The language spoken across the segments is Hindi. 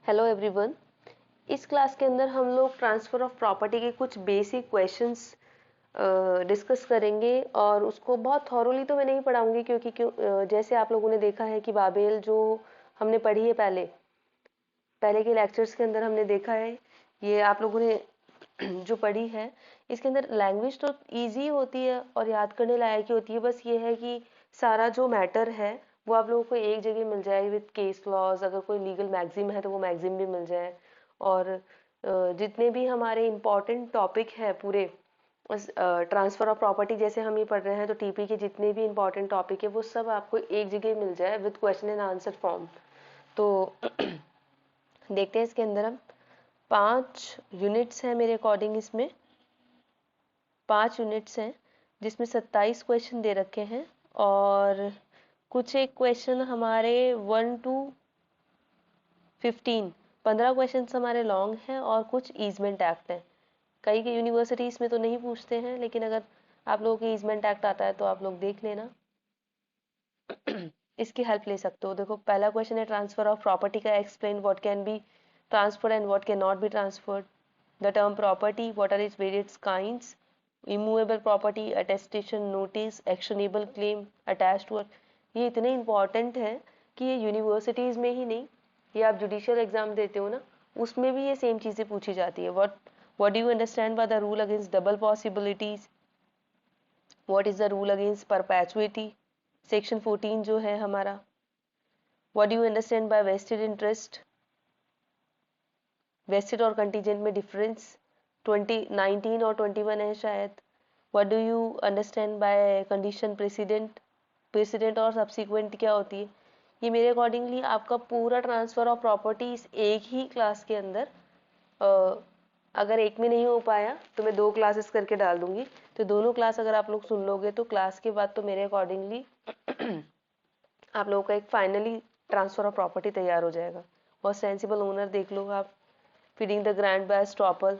Hello everyone. इस क्लास के अंदर हम लोग ट्रांसफ़र ऑफ प्रॉपर्टी के कुछ बेसिक क्वेश्चंस डिस्कस करेंगे और उसको बहुत थॉरोली तो मैं नहीं पढ़ाऊंगी क्योंकि जैसे आप लोगों ने देखा है कि बाबेल जो हमने पढ़ी है पहले के लेक्चर्स के अंदर हमने देखा है, ये आप लोगों ने जो पढ़ी है इसके अंदर लैंग्वेज तो इजी होती है और याद करने लायक ही होती है। बस ये है कि सारा जो मैटर है वो आप लोगों को एक जगह मिल जाए विद केस लॉज, अगर कोई लीगल मैगजीम है तो वो मैगजीम भी मिल जाए। और जितने भी हमारे इम्पॉर्टेंट टॉपिक है पूरे ट्रांसफ़र ऑफ प्रॉपर्टी जैसे हम ये पढ़ रहे हैं, तो टीपी के जितने भी इम्पॉर्टेंट टॉपिक है वो सब आपको एक जगह मिल जाए with question and answer form. तो देखते हैं इसके अंदर हम 5 यूनिट्स हैं मेरे अकॉर्डिंग, इसमें 5 यूनिट्स हैं जिसमें 27 क्वेश्चन दे रखे हैं और कुछ एक क्वेश्चन हमारे 1 to 15 क्वेश्चन हमारे लॉन्ग हैं और कुछ ईजमेंट एक्ट हैं। कई के यूनिवर्सिटीज़ में तो नहीं पूछते हैं, लेकिन अगर आप लोगों के ईजमेंट एक्ट आता है तो आप लोग देख लेना, इसकी हेल्प ले सकते हो। देखो पहला क्वेश्चन है ट्रांसफर ऑफ प्रॉपर्टी का, explain what can be transferred and what can not be transferred, the term property, what are its various kinds, immovable property, attestation notice, actionable claim, attached to. ये इतने इंपॉर्टेंट है कि ये यूनिवर्सिटीज़ में ही नहीं, ये आप जुडिशियल एग्जाम देते हो ना, उसमें भी ये सेम चीज़ें पूछी जाती है। What do you understand by the rule against double possibilities, what is the rule against perpetuity, section 14 जो है हमारा, what do you understand by vested interest, vested और कंटीजेंट में डिफरेंस, 19 और 21 है शायद। What do you understand by condition precedent, precedent और सब्सिक्वेंट क्या होती है। ये मेरे अकॉर्डिंगली आपका पूरा ट्रांसफ़र ऑफ प्रॉपर्टीज एक ही क्लास के अंदर, अगर एक में नहीं हो पाया तो मैं 2 क्लासेस करके डाल दूंगी, तो दोनों क्लास अगर आप लोग सुन लोगे तो क्लास के बाद तो मेरे अकॉर्डिंगली आप लोगों का एक फाइनली ट्रांसफ़र ऑफ प्रॉपर्टी तैयार हो जाएगा। और सेंसिबल ओनर देख लो आप, feeding the grant by estoppel,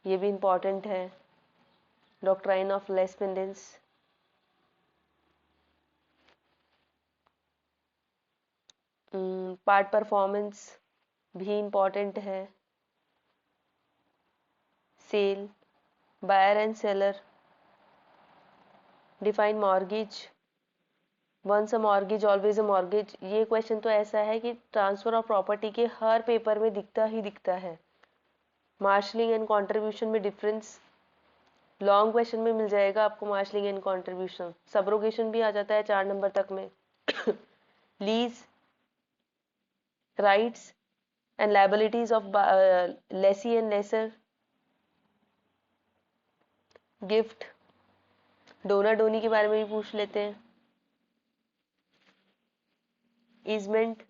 ये भी इम्पॉर्टेंट है, doctrine of lis pendens, part performance भी इम्पॉर्टेंट है, sale, buyer and seller, define mortgage, once a mortgage always a mortgage. ये क्वेश्चन तो ऐसा है कि ट्रांसफर ऑफ प्रॉपर्टी के हर पेपर में दिखता ही दिखता है। मार्शलिंग एंड कंट्रीब्यूशन में डिफरेंस, लॉन्ग क्वेश्चन में मिल जाएगा आपको मार्शलिंग एंड कंट्रीब्यूशन। सबरोगेशन भी आ जाता है 4 नंबर तक में। Lease, rights and liabilities of lessee and lessor, gift, donor donee के बारे में भी पूछ लेते हैं। ईजमेंट,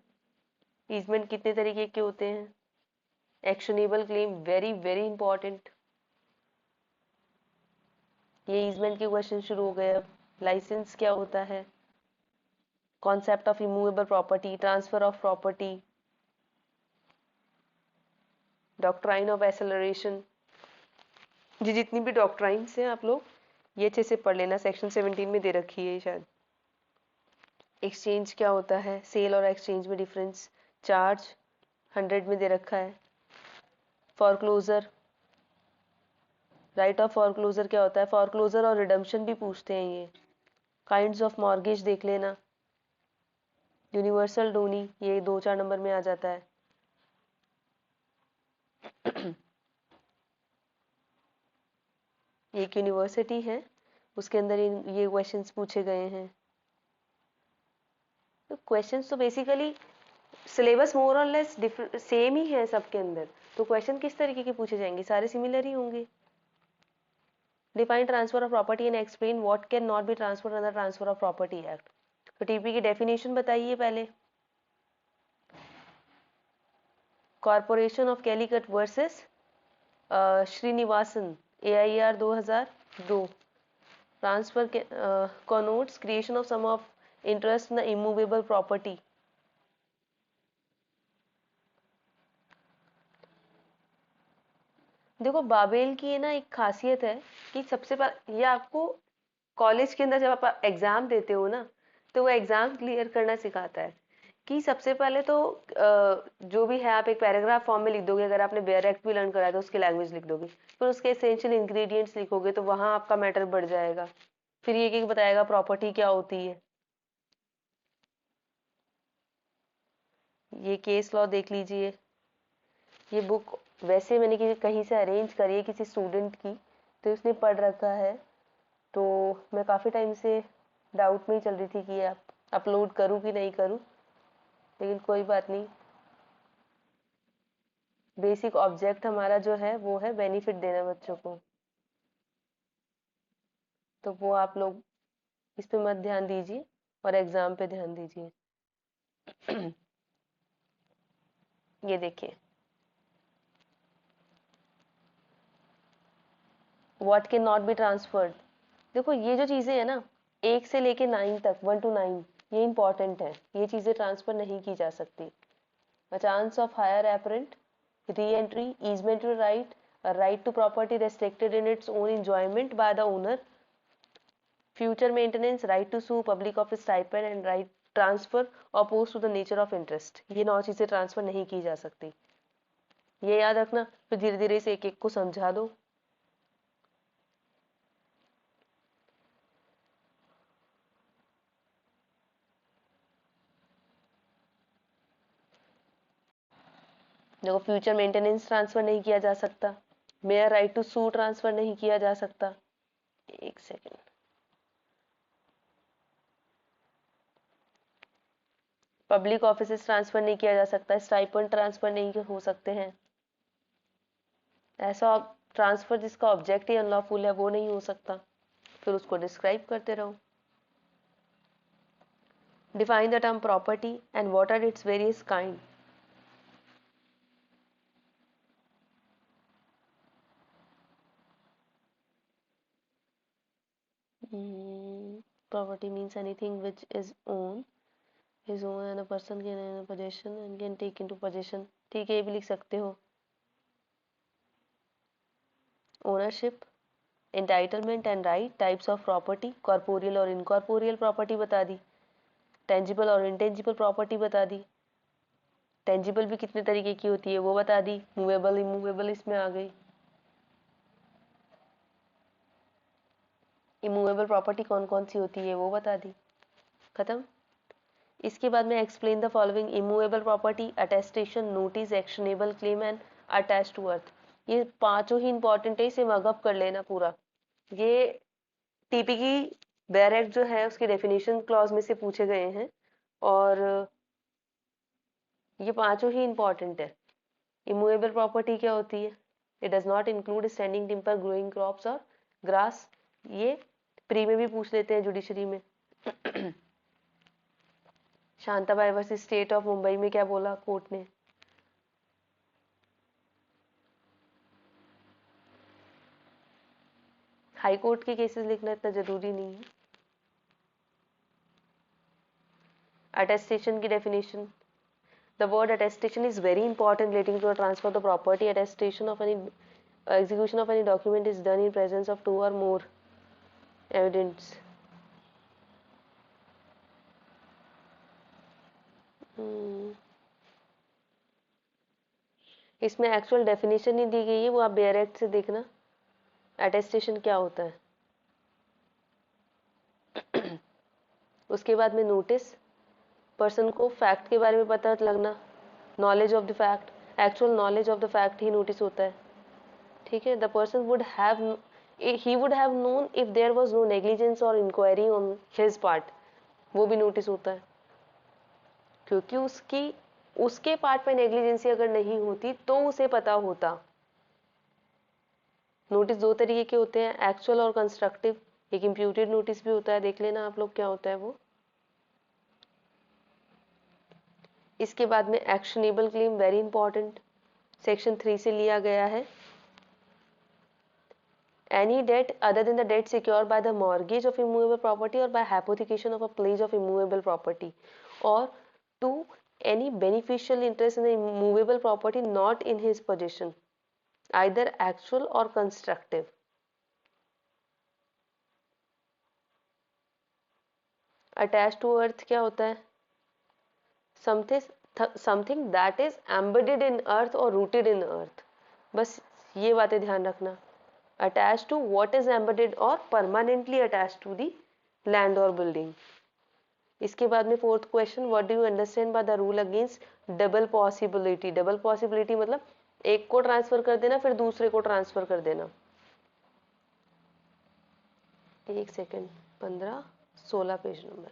ईजमेंट कितने तरीके के होते हैं, actionable claim, very very important. ये ईजमेंट के क्वेश्चन शुरू हो गए। अब लाइसेंस क्या होता है, concept of immovable property, transfer of property, doctrine of acceleration. ये जितनी भी डॉक्ट्राइन्स हैं आप लोग ये अच्छे से पढ़ लेना, सेक्शन 17 में दे रखी है शायद। एक्सचेंज क्या होता है, सेल और एक्सचेंज में डिफरेंस, चार्ज 100 में दे रखा है। फॉरक्लोजर, राइट ऑफ फॉरक्लोजर क्या होता है, फॉरक्लोजर और रिडम्पशन भी पूछते हैं ये। काइंड्स ऑफ मॉर्गेज देख लेना, यूनिवर्सल डोनी ये 2-4 नंबर में आ जाता है। एक यूनिवर्सिटी है उसके अंदर ये क्वेश्चंस पूछे गए हैं। तो क्वेश्चंस तो बेसिकली सिलेबस मोर और लेस सेम ही है सबके अंदर, तो क्वेश्चन किस तरीके के पूछे जाएंगे, सारे सिमिलर ही होंगे। Define transfer of property and explain what can not be transferred under transfer of property act. तो टीपी की डेफिनेशन बताइए पहले। Corporation of Calicut versus Srinivasan, AIR 2002। Transfer connotes creation of some of interest in immovable property. देखो बाबेल की ये ना एक खासियत है कि सबसे पहले ये आपको कॉलेज के अंदर जब आप एग्जाम देते हो ना, तो वो एग्जाम क्लियर करना सिखाता है कि सबसे पहले तो जो भी है आप एक पैराग्राफ फॉर्म में लिख दोगे, अगर आपने बेयर एक्ट भी लर्न करा है तो उसकी लैंग्वेज लिख दोगे, फिर उसके एसेंशियल इंग्रेडिएंट्स लिखोगे तो वहां आपका मैटर बढ़ जाएगा। फिर ये एक बताएगा प्रॉपर्टी क्या होती है। ये केस लॉ देख लीजिए। ये बुक वैसे मैंने कहीं से अरेंज करी है किसी स्टूडेंट की, तो उसने पढ़ रखा है, तो मैं काफ़ी टाइम से डाउट में ही चल रही थी कि आप अपलोड करूँ कि नहीं करूँ, लेकिन कोई बात नहीं। बेसिक ऑब्जेक्ट हमारा जो है वो है बेनिफिट देना बच्चों को, तो वो आप लोग इस पे मत ध्यान दीजिए और एग्जाम पे ध्यान दीजिए। ये देखिए, what can not be transferred. देखो ये जो चीजें है ना, 1 से लेके 9 तक, 1 to 9, ये इंपॉर्टेंट है। ये चीजें ट्रांसफर नहीं की जा सकती। A chance of higher apparent re-entry, easement to right, a right to property restricted in its own enjoyment by the owner, future maintenance, right to sue, public office stipend and right transfer opposed to the nature of interest। ये 9 चीजें ट्रांसफर नहीं की जा सकती, ये याद रखना। फिर धीरे धीरे इसे एक एक को समझा दो। देखो, फ्यूचर मेंटेनेंस ट्रांसफर नहीं किया जा सकता, mere right to sue transfer नहीं किया जा सकता। एक सेकेंड, पब्लिक ऑफिस ट्रांसफर नहीं किया जा सकता, स्टाइपेंड ट्रांसफर नहीं हो सकते हैं। ऐसा ट्रांसफर जिसका ऑब्जेक्ट ही अनलॉफुल है वो नहीं हो सकता। फिर उसको डिस्क्राइब करते रहो। Define the term property and what are its various kind. Property means anything which is own is own and a person can in possession and can take into possession। ठीक है, ये भी लिख सकते हो। Ownership, entitlement and right, types of property, corporeal और इनकॉर्पोरियल प्रॉपर्टी बता दी, टेंजिबल और इनटेंजिबल प्रॉपर्टी बता दी, टेंजिबल भी कितने तरीके की होती है वो बता दी, मूवेबल इमूवेबल इसमें आ गई, इमूवेबल प्रॉपर्टी कौन कौन सी होती है वो बता दी, खत्म। इसके बाद में explain the following immovable property, attestation, notice, actionable claim and attached to earth. ये पांचों ही इंपॉर्टेंट है, इसे मगअप कर लेना पूरा। ये टीपी की डायरेक्ट जो है उसके डेफिनेशन क्लॉज में से पूछे गए हैं, और ये पांचों ही इंपॉर्टेंट है। इमूवेबल प्रॉपर्टी क्या होती है? It does not include standing timber, growing crops और ग्रास। ये प्री में भी पूछ लेते हैं, जुडिशरी में। Shantabai versus state of Mumbai में क्या बोला कोर्ट ने? हाई कोर्ट के केसेस लिखना इतना जरूरी नहीं है। अटेस्टेशन की definition, the word attestation is very important relating to a transfer of the property। Attestation of any execution of any document is done in presence of 2 or more evidence। इसमें एक्चुअल डेफिनेशन नहीं दी गई है, वो आप बेयर एक्ट से देखना अटेस्टेशन क्या होता है। उसके बाद में नोटिस, पर्सन को फैक्ट के बारे में पता लगना, knowledge of the fact, actual knowledge of the fact he notice होता है। ठीक है, the person would have, he would have known if there was no negligence or inquiry on his part, वो भी नोटिस होता है, क्योंकि उसके पार्ट पे नेग्लिजेंसी अगर नहीं होती तो उसे पता होता। नोटिस दो तरीके के होते हैं, एक्चुअल और कंस्ट्रक्टिव। एक इम्प्यूटेड नोटिस भी होता है, देख लेना आप लोग क्या होता है वो। इसके बाद में actionable claim, very important, section 3 से लिया गया है। Any debt other than the debt secured by the mortgage of immovable property or by hypothecation of a pledge of immovable property, or to any beneficial interest in the immovable property not in his possession, either actual or constructive। Attach to earth क्या होता है? Something that is embedded in earth और रूटेड इन अर्थ, बस ये बातें ध्यान रखना। Attach to what is embedded और permanently attach to the land और बिल्डिंग। इसके बाद में fourth question, what do you understand by the rule against double possibility. Double possibility मतलब एक को ट्रांसफर कर देना फिर दूसरे को ट्रांसफर कर देना। एक सेकेंड, 15-16 पेज नंबर।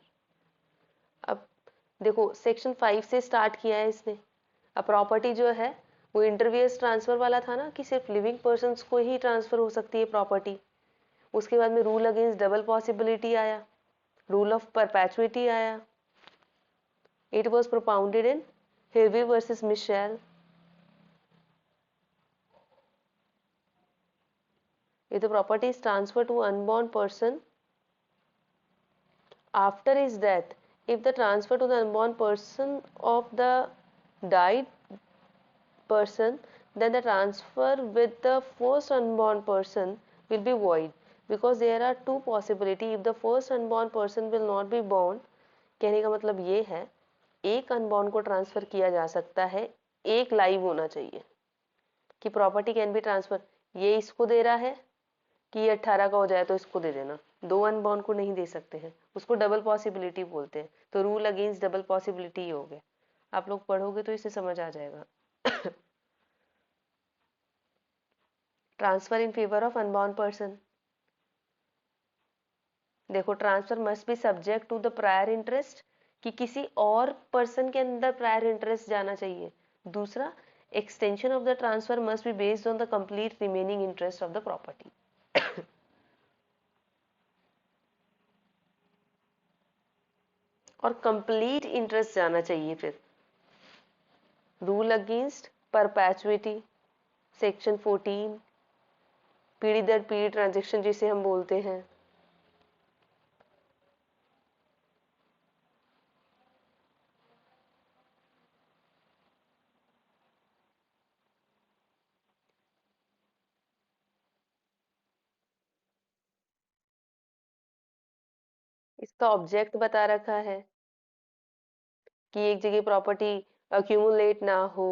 अब देखो सेक्शन 5 से स्टार्ट किया है इसने। अब प्रॉपर्टी जो है वो इंटरवियस ट्रांसफर वाला था ना, कि सिर्फ लिविंग पर्सन्स को ही ट्रांसफर हो सकती है प्रॉपर्टी। उसके बाद में रूल अगेंस्ट डबल पॉसिबिलिटी आया, रूल ऑफ परपेचुइटी आया। It was propounded in heavy versus Mitchell. If the property is transferred to unborn person after his death, if the transfer to the unborn person of the died person, then the transfer with the first unborn person will be void, because there are two possibility. If the first unborn person will not be born, कहने का मतलब ये है एक अनबॉर्न को ट्रांसफर किया जा सकता है, एक लाइव होना चाहिए कि प्रॉपर्टी कैन बी ट्रांसफर। ये इसको दे रहा है कि ये 18 का हो जाए तो इसको दे देना, दो अनबॉर्न को नहीं दे सकते हैं, उसको डबल पॉसिबिलिटी बोलते हैं। तो रूल अगेंस्ट डबल पॉसिबिलिटी ही हो गया। आप लोग पढ़ोगे तो इसे समझ आ जाएगा। Transfer in favour of unborn person. देखो transfer must be subject to the prior interest, कि किसी और पर्सन के अंदर प्रायर इंटरेस्ट जाना चाहिए। दूसरा, extension of the transfer must be based on the complete remaining interest of the property. और कंप्लीट इंटरेस्ट जाना चाहिए। फिर रूल अगेंस्ट परपैचुइटी, सेक्शन 14, पीढ़ी दर पीढ़ी ट्रांजेक्शन जिसे हम बोलते हैं। इसका ऑब्जेक्ट बता रखा है कि एक जगह प्रॉपर्टी अक्यूमुलेट ना हो,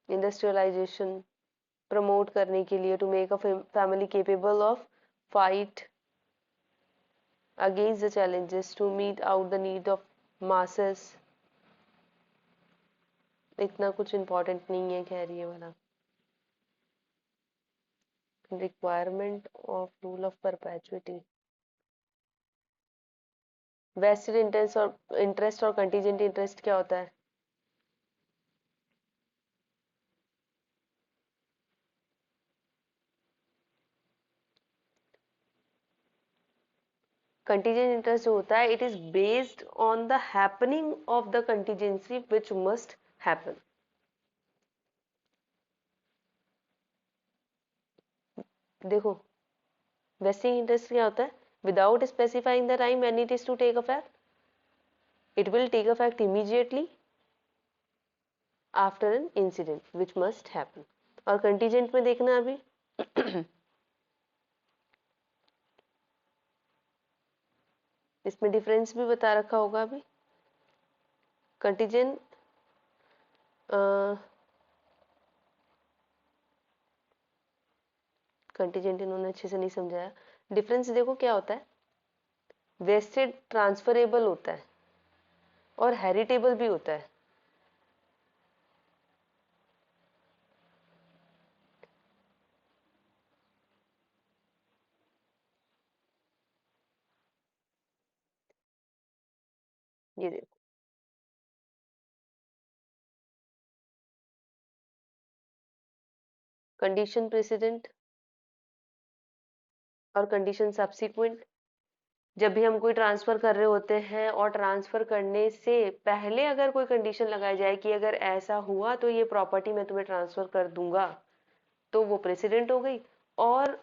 इंडस्ट्रियलाइजेशन प्रमोट करने के लिए, to make a family capable of fight against the challenges, to meet out the need of masses। इतना कुछ इम्पोर्टेंट नहीं है खैर ये वाला। Requirement of rule of perpetuity, vested interest और कंटीजेंट इंटरेस्ट क्या होता है? कंटीजेंट इंटरेस्ट जो होता है, it is based on the happening of the contingency which must happen. देखो वेस्टिंग इंटरेस्ट क्या होता है? Without specifying the time when it is to take effect, it will take effect immediately after an incident which must happen. और कंटीजेंट में देखना अभी इसमें डिफरेंस भी बता रखा होगा अभी। कंटीजेंट कंटीजेंट इन्होंने अच्छे से नहीं समझाया। डिफरेंस देखो क्या होता है, वेस्टेड ट्रांसफरेबल होता है और हेरिटेबल भी होता है। ये देखो कंडीशन प्रेसिडेंट और कंडीशन सब्सिक्वेंट। जब भी हम कोई ट्रांसफर कर रहे होते हैं और ट्रांसफर करने से पहले अगर कोई कंडीशन लगाई जाए कि अगर ऐसा हुआ तो ये प्रॉपर्टी मैं तुम्हें ट्रांसफर कर दूंगा, तो वो प्रेसिडेंट हो गई। और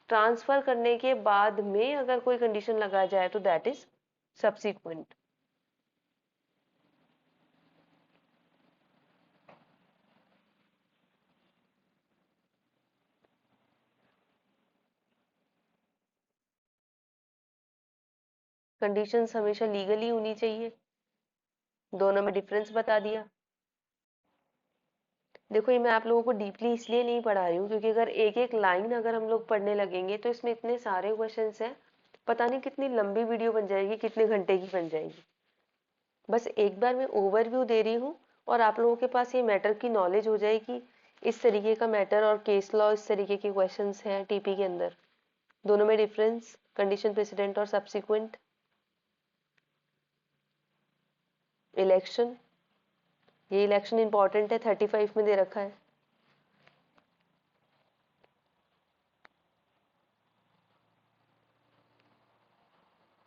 ट्रांसफर करने के बाद में अगर कोई कंडीशन लगाया जाए तो दैट इज सब्सिक्वेंट। कंडीशंस हमेशा लीगली होनी चाहिए, दोनों में डिफरेंस बता दिया। देखो ये मैं आप लोगों को डीपली इसलिए नहीं पढ़ा रही हूँ क्योंकि अगर एक एक लाइन अगर हम लोग पढ़ने लगेंगे तो इसमें इतने सारे क्वेश्चंस हैं, पता नहीं कितनी लंबी वीडियो बन जाएगी, कितने घंटे की बन जाएगी। बस एक बार मैं ओवरव्यू दे रही हूँ और आप लोगों के पास ये मैटर की नॉलेज हो जाएगी, इस तरीके का मैटर और केस लॉ इस तरीके के क्वेश्चंस हैं टीपी के अंदर, दोनों में डिफरेंस, कंडीशन प्रेसिडेंट और सब्सिक्वेंट, इलेक्शन, ये इलेक्शन इंपॉर्टेंट है, 35 में दे रखा है।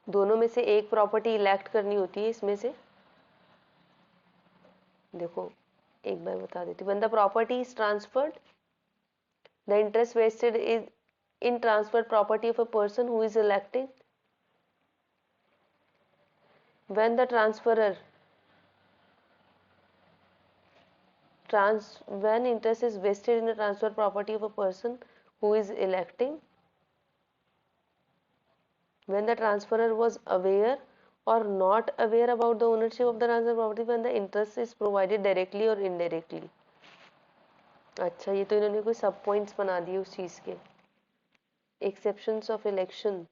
दोनों में से एक प्रॉपर्टी इलेक्ट करनी होती है इसमें से। देखो एक बार बता देती हूँ, when the property is transferred, the interest vested is in transferred property of a person who is electing. When the transferer when interest is vested in the transferred property of a person who is electing, when the transferer was aware or not aware about the ownership of the transferred property, when the interest is provided directly or indirectly. अच्छा ये तो इन्होंने कोई सब पॉइंट्स बना दिए उस चीज के, एक्सेप्शंस ऑफ इलेक्शन।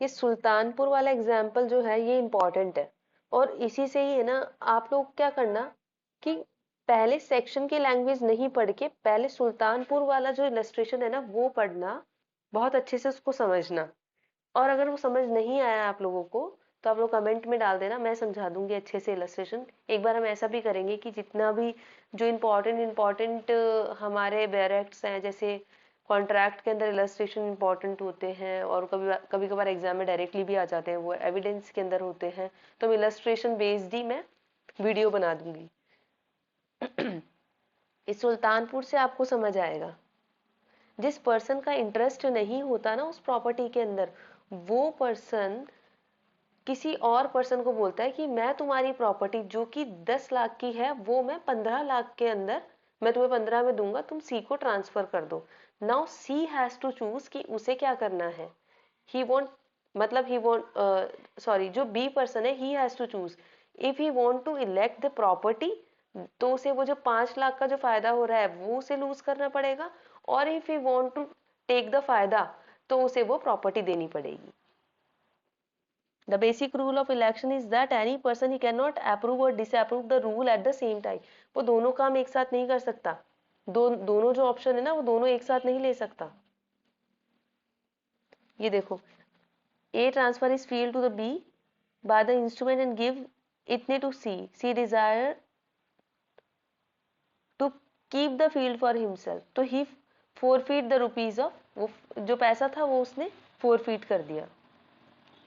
ये सुल्तानपुर वाला एग्जाम्पल जो है ये इम्पोर्टेंट है और इसी से ही है ना, आप लोग क्या करना कि पहले सेक्शन की लैंग्वेज नहीं पढ़ के पहले सुल्तानपुर वाला जो इलस्ट्रेशन है ना वो पढ़ना, बहुत अच्छे से उसको समझना, और अगर वो समझ नहीं आया आप लोगों को तो आप लोग कमेंट में डाल देना, मैं समझा दूंगी अच्छे से इलस्ट्रेशन। एक बार हम ऐसा भी करेंगे कि जितना भी जो इम्पोर्टेंट हमारे बैरेक्ट्स हैं, जैसे कॉन्ट्रैक्ट के अंदर इलस्ट्रेशन इंपॉर्टेंट होते हैं और कभी कभी कभार एग्जाम में डायरेक्टली भी आ जाते हैं, वो एविडेंस के अंदर होते हैं, तो हम इलस्ट्रेशन बेस्ड ही मैं वीडियो बना दूंगी। इस सुल्तानपुर से आपको समझ आएगा, जिस पर्सन का इंटरेस्ट नहीं होता ना उस प्रॉपर्टी के अंदर, वो पर्सन किसी और पर्सन को बोलता है कि मैं तुम्हारी प्रॉपर्टी जो कि 10 लाख की है वो मैं 15 लाख के अंदर, मैं तुम्हें 15 में दूंगा, तुम सी को ट्रांसफर कर दो। Now she has to choose कि उसे क्या करना है। ही वॉन्ट, मतलब ही वॉन्ट सॉरी, जो बी पर्सन है he has to choose if he want to elect the property, तो उसे वो जो 5 लाख का जो फायदा हो रहा है वो उसे लूज करना पड़ेगा, और if he want to take the फायदा तो उसे वो प्रॉपर्टी देनी पड़ेगी। The basic rule of election is that any person he cannot approve or disapprove the rule at the same time. वो दोनों काम एक साथ नहीं कर सकता, दोनों जो ऑप्शन है ना वो दोनों एक साथ नहीं ले सकता। ये देखो, A transfer his field to the B by the instrument and give it to C. C desire to keep the field for himself, तो he forfeit the rupees of, वो जो पैसा था वो उसने forfeit कर दिया।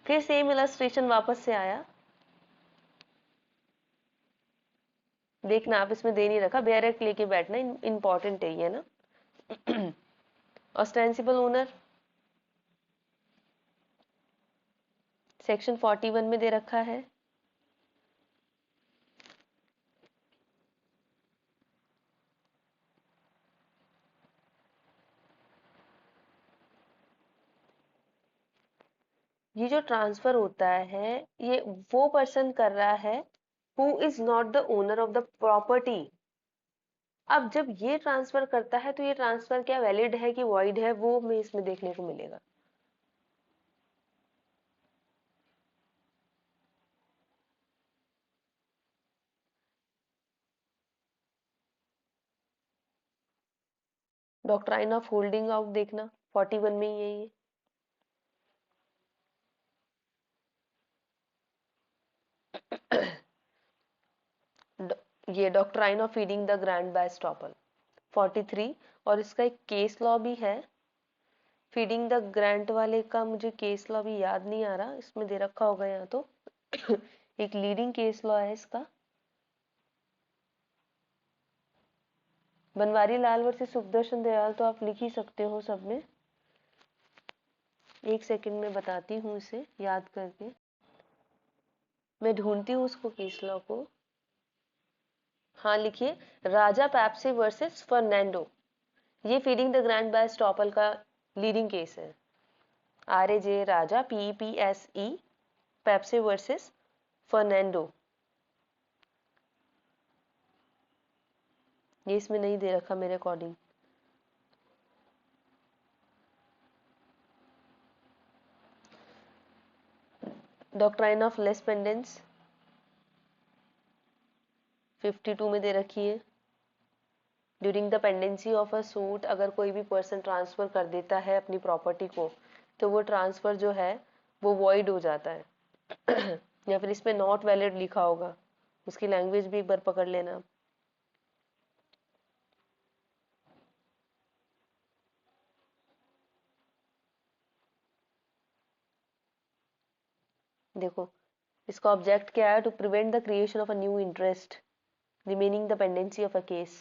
फिर सेम इलस्ट्रेशन वापस से आया, देखना आप इसमें दे नहीं रखा, डायरेक्ट लेके बैठना, इंपॉर्टेंट है ये ना। ऑस्टेंसिबल ओनर सेक्शन 41 में दे रखा है। ये जो ट्रांसफर होता है ये वो पर्सन कर रहा है who is not the owner of the property. अब जब ये ट्रांसफर करता है तो ये ट्रांसफर क्या वैलिड है कि वॉइड है, वो हमें इसमें देखने को मिलेगा। डॉक्ट्राइन ऑफ होल्डिंग आउट देखना, 41 में ही है ये। ये doctrine of feeding the grant by estoppel 43, और इसका एक केस लॉ भी है। फीडिंग द ग्रांट वाले का मुझे केस लॉ भी याद नहीं आ रहा, इसमें दे रखा होगा यहाँ तो। एक लीडिंग केस लॉ है इसका, बनवारी लाल वर्सेस सुखदर्शन दयाल, तो आप लिख ही सकते हो सब में। एक सेकंड में बताती हूँ इसे याद करके, मैं ढूंढती हूँ उसको केस लॉ को। हाँ लिखिए, राजा पेप्सी वर्सेस फर्नांडो, ये feeding the grant by estoppel का लीडिंग केस है। RAJ Raja PEPSE, Pepsi versus Fernando, ये इसमें नहीं दे रखा मेरे according. Doctrine of lis pendens 52 में दे रखी है। During the pendency of a suit, अगर कोई भी पर्सन ट्रांसफर कर देता है अपनी प्रॉपर्टी को, तो वो ट्रांसफर जो है वो वॉइड हो जाता है। या फिर इसमें नॉट वैलिड लिखा होगा, उसकी लैंग्वेज भी एक बार पकड़ लेना। देखो इसका ऑब्जेक्ट क्या है, to prevent the creation of a new interest remaining the pendency of a case.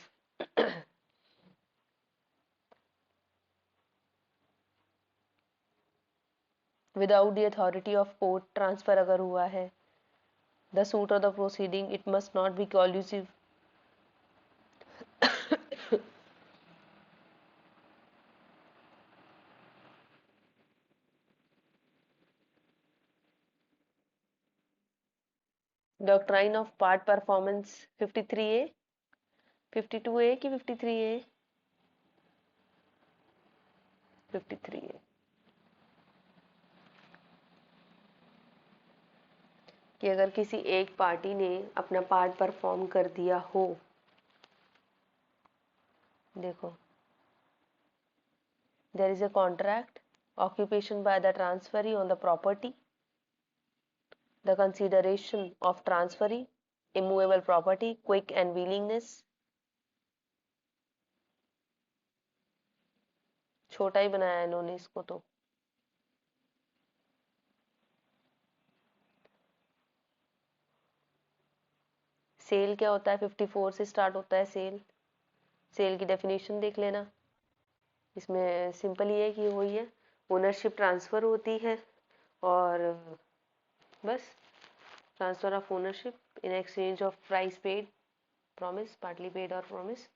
Without the authority of court transfer अगर हुआ है, द सूट और the proceeding it must not be collusive. Doctrine of part performance 53A, 52A की 53A? 53A। कि अगर किसी एक पार्टी ने अपना पार्ट परफॉर्म कर दिया हो, देखो there is a contract, occupation by the transferee on the property, the consideration of transferee, immovable property, quick and willingness. छोटा ही बनाया इन्होंने इसको तो। सेल क्या होता है, 54 से स्टार्ट होता है सेल। सेल की डेफिनेशन देख लेना, इसमें सिंपल ये है कि वही है, ओनरशिप ट्रांसफर होती है और बस transfer of ownership in exchange of price paid, promise, partly paid और प्रॉमिस,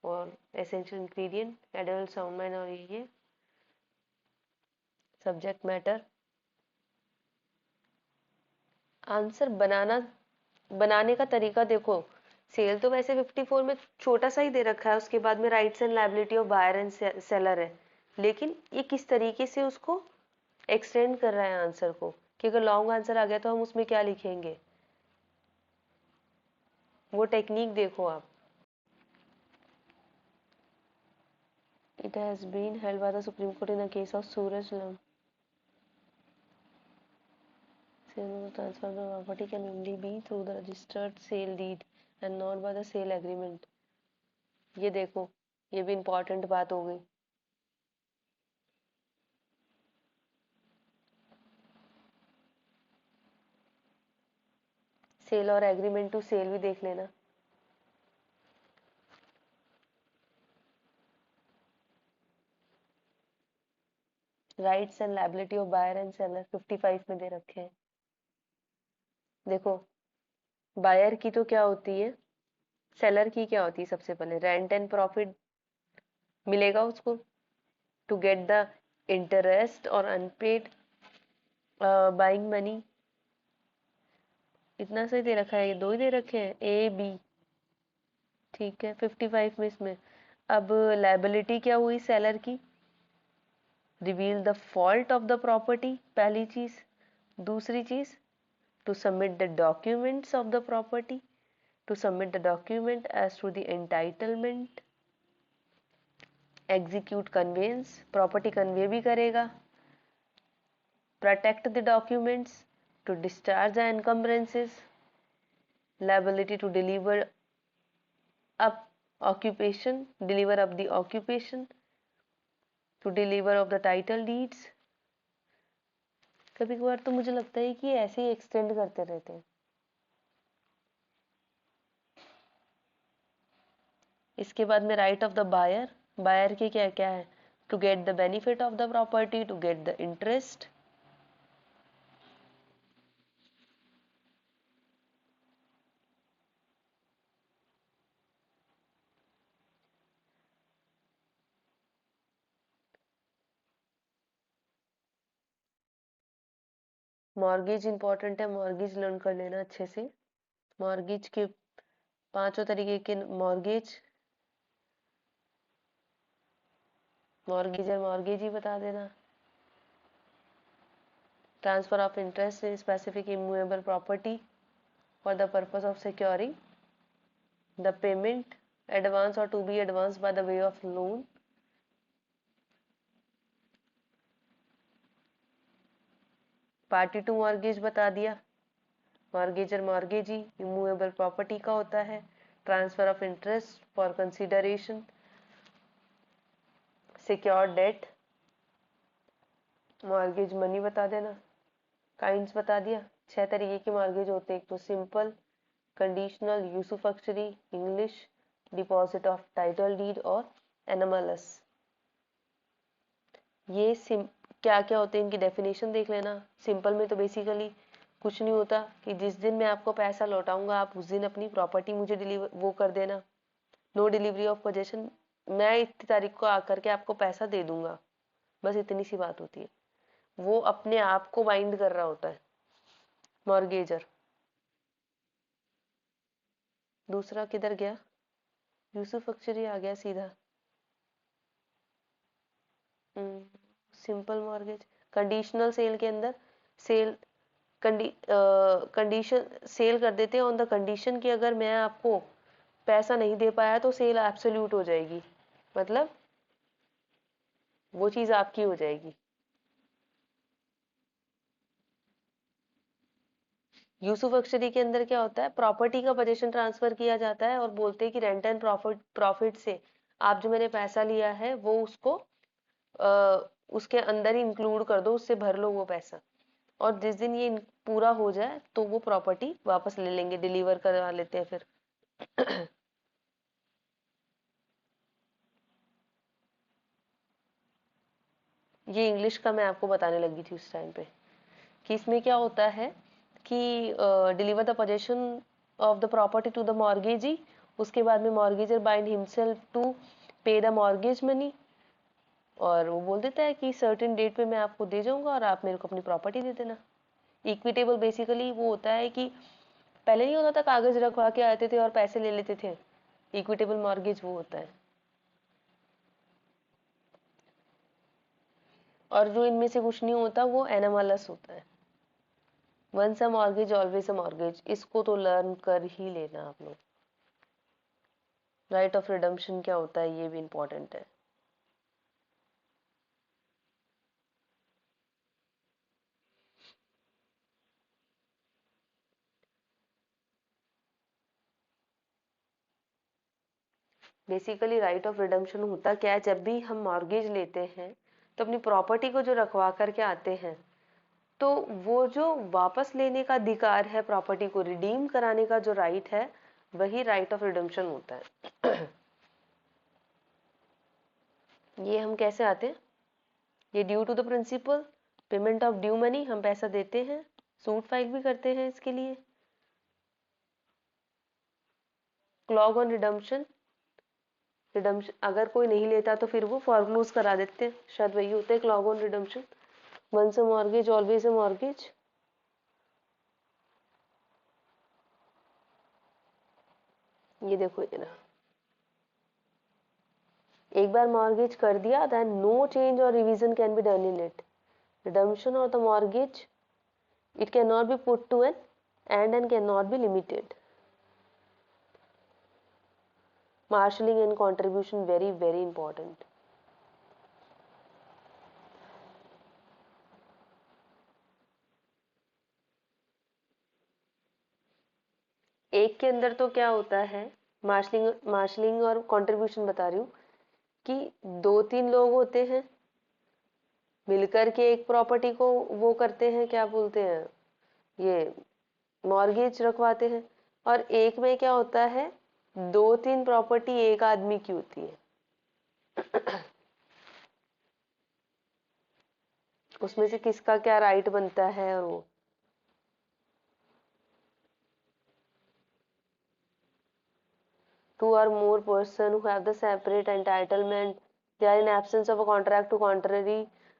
और essential ingredient, adult sound mind, और ये सब्जेक्ट मैटर। आंसर बनाने का तरीका देखो, सेल तो वैसे 54 में छोटा सा ही दे रखा है, उसके बाद में rights and liability of buyer and seller है, लेकिन ये किस तरीके से उसको एक्सटेंड कर रहा है आंसर को, कि अगर लॉन्ग आंसर आ गया तो हम उसमें क्या लिखेंगे, वो टेक्निक देखो आप। It has been held by the supreme court in the case of Suraj लम, sale transfer of the property can only be through the registered sale deed and not by the sale agreement। ये देखो, ये भी इम्पोर्टेंट बात हो गई। सेल और एग्रीमेंट टू सेल भी देख लेना। Rights and liability of buyer and seller 55 में दे रखे हैं। देखो बायर की तो क्या होती है, सेलर की क्या होती है, सबसे पहले रेंट एंड प्रॉफिट मिलेगा उसको, टू गेट द इंटरेस्ट और अनपेड बाइंग मनी। इतना सही दे रखा है, ये दो ही दे रखे हैं, A, B। ठीक है, 55 में इसमें अब लायबिलिटी क्या हुई सेलर की, reveal the fault of the property, पहली चीज। दूसरी चीज, to submit the documents of the property, to submit the document as to the entitlement, execute conveyance, property convey भी करेगा, protect the documents, to discharge the encumbrances, liability to deliver up occupation, deliver up the occupation, to deliver of the title deeds। कभी कभार तो मुझे लगता है कि ऐसे ही एक्सटेंड करते रहते हैं। इसके बाद में right of the buyer, buyer के क्या क्या है, to get the benefit of the property, to get the interest, mortgage important है, मॉर्गेज लर्न कर लेना अच्छे से। मॉर्गेज के पांचों तरीके के मॉर्गेजर मॉर्गेज ही बता देना। Transfer of interest in specific immovable property for the purpose of securing the payment advance और to be advance by the way of loan. Party to mortgage बता दिया। मॉर्गेजर मॉर्गेजी इमूवेबल प्रॉपर्टी का होता है। Transfer of interest for consideration secure debt. Mortgage money बता देना। काइंड्स बता दिया। 6 तरीके के मॉर्गेज होते हैं, एक तो simple, conditional, usufructuary, English, deposit of title deed और एनमलस। ये क्या क्या होते हैं इनकी डेफिनेशन देख लेना। सिंपल में तो बेसिकली कुछ नहीं होता कि जिस दिन मैं आपको पैसा लौटाऊंगा आप उस दिन अपनी प्रॉपर्टी मुझे डिलीवर वो कर देना। नो डिलीवरी ऑफ पोजेशन, मैं इतनी तारीख को आकर के आपको पैसा दे दूंगा, बस इतनी सी बात होती है। वो अपने आप को बाइंड कर रहा होता है मॉर्गेजर। दूसरा किधर गया? यूसुफैक्चरी आ गया सीधा। सिंपल मॉर्गेज कंडीशनल सेल के अंदर सेल कंडीशन सेल कर देते हैं ऑन द कंडीशन कि अगर मैं आपको पैसा नहीं दे पाया तो सेल एब्सोल्यूट हो जाएगी, मतलब वो चीज आपकी हो जाएगी। यूसुफैक्चरी के अंदर क्या होता है, प्रॉपर्टी का पोजीशन ट्रांसफर किया जाता है और बोलते हैं कि रेंट एंड प्रॉफिट से आप जो मैंने पैसा लिया है वो उसको उसके अंदर ही इंक्लूड कर दो, उससे भर लो वो पैसा, और जिस दिन ये पूरा हो जाए तो वो प्रॉपर्टी वापस ले लेंगे, डिलीवर करवा लेते हैं फिर। ये इंग्लिश का मैं आपको बताने लगी थी उस टाइम पे कि इसमें क्या होता है कि deliver the possession of the property to the mortgagee, उसके बाद में mortgagor bind himself to pay the mortgage money, और वो बोल देता है कि सर्टेन डेट पे मैं आपको दे जाऊंगा और आप मेरे को अपनी प्रॉपर्टी दे देना। इक्विटेबल बेसिकली वो होता है कि पहले नहीं होता था कागज रखवा के आते थे और पैसे ले लेते थे, इक्विटेबल मॉर्गेज वो होता है। और जो इनमें से कुछ नहीं होता वो एनामलस होता है। Once a mortgage always a mortgage, इसको तो लर्न कर ही लेना आप लोग। राइट ऑफ रिडम्पशन क्या होता है ये भी इंपॉर्टेंट है। बेसिकली राइट ऑफ रिडम्पशन होता क्या है, जब भी हम मॉर्गेज लेते हैं तो अपनी प्रॉपर्टी को जो रखवा करके आते हैं तो वो जो वापस लेने का अधिकार है, प्रॉपर्टी को रिडीम कराने का जो राइट है, वही राइट ऑफ रिडम्पशन होता है। ये हम कैसे आते हैं, ये due to the principal payment of due money, हम पैसा देते हैं, सूट फाइल भी करते हैं इसके लिए। क्लॉग ऑन रिडम्पशन, रिडम्पशन अगर कोई नहीं लेता तो फिर वो फॉरक्लोज करा देते हैं, शायद वही होता है clog on redemption. Once a mortgage always a mortgage. ये देखो ये ना, एक बार मॉर्गेज कर दिया देन नो चेंज और revision can be done in it. Redemption of the mortgage, it cannot be put to an end and cannot be limited. Marshalling and contribution very very important. एक के अंदर तो क्या होता है, मार्शलिंग और कंट्रीब्यूशन बता रही हूँ कि 2-3 लोग होते हैं मिलकर के एक प्रॉपर्टी को वो करते हैं, क्या बोलते हैं, ये मॉर्गेज रखवाते हैं। और एक में क्या होता है, 2-3 प्रॉपर्टी एक आदमी की होती है। उसमें से किसका क्या राइट बनता है, और वो two or more person who have the separate entitlement, they are in absence of a contract to contrary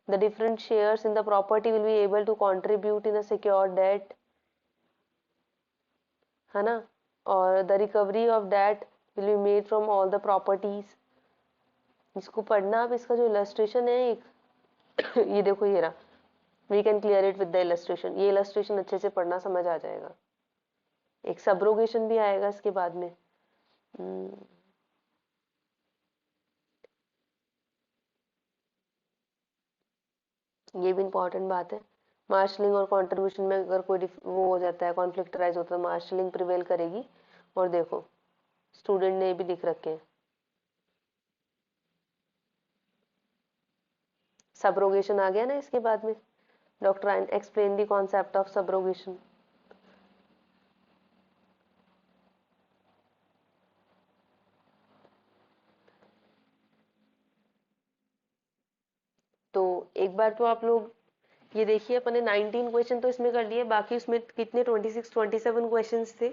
The different shares in the property will be able to contribute in a secured debt, है ना, और the recovery of debt will be made from all the properties. इसको पढ़ना आप, इसका जो illustration है एक ये देखो ये रहा, we can clear it with the illustration. ये illustration अच्छे से पढ़ना, समझ आ जाएगा. एक subrogation भी आएगा इसके बाद में. ये भी इम्पोर्टेंट बात है. मार्शलिंग और कंट्रीब्यूशन में अगर कोई वो हो जाता है, कॉन्फ्लिक्ट राइज होता है, मार्शलिंग प्रिवेल करेगी. और देखो स्टूडेंट ने भी लिख रखे हैं, सबरोगेशन आ गया ना इसके बाद में. Doctor explain the concept of subrogation. तो एक बार तो आप लोग ये देखिए, अपने 19 क्वेश्चन तो इसमें कर लिए, बाकी उसमें कितने 26 27 क्वेश्चंस थे,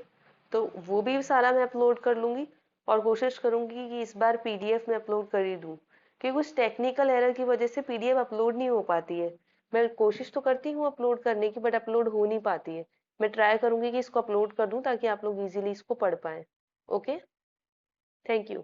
तो वो भी सारा मैं अपलोड कर लूंगी. और कोशिश करूंगी कि इस बार पीडीएफ में अपलोड कर ही दूं, क्योंकि कुछ टेक्निकल एरर की वजह से पीडीएफ अपलोड नहीं हो पाती है. मैं कोशिश तो करती हूँ अपलोड करने की, बट अपलोड हो नहीं पाती है. मैं ट्राई करूंगी कि इसको अपलोड कर दूं ताकि आप लोग इजीली इसको पढ़ पाए. Okay, thank you.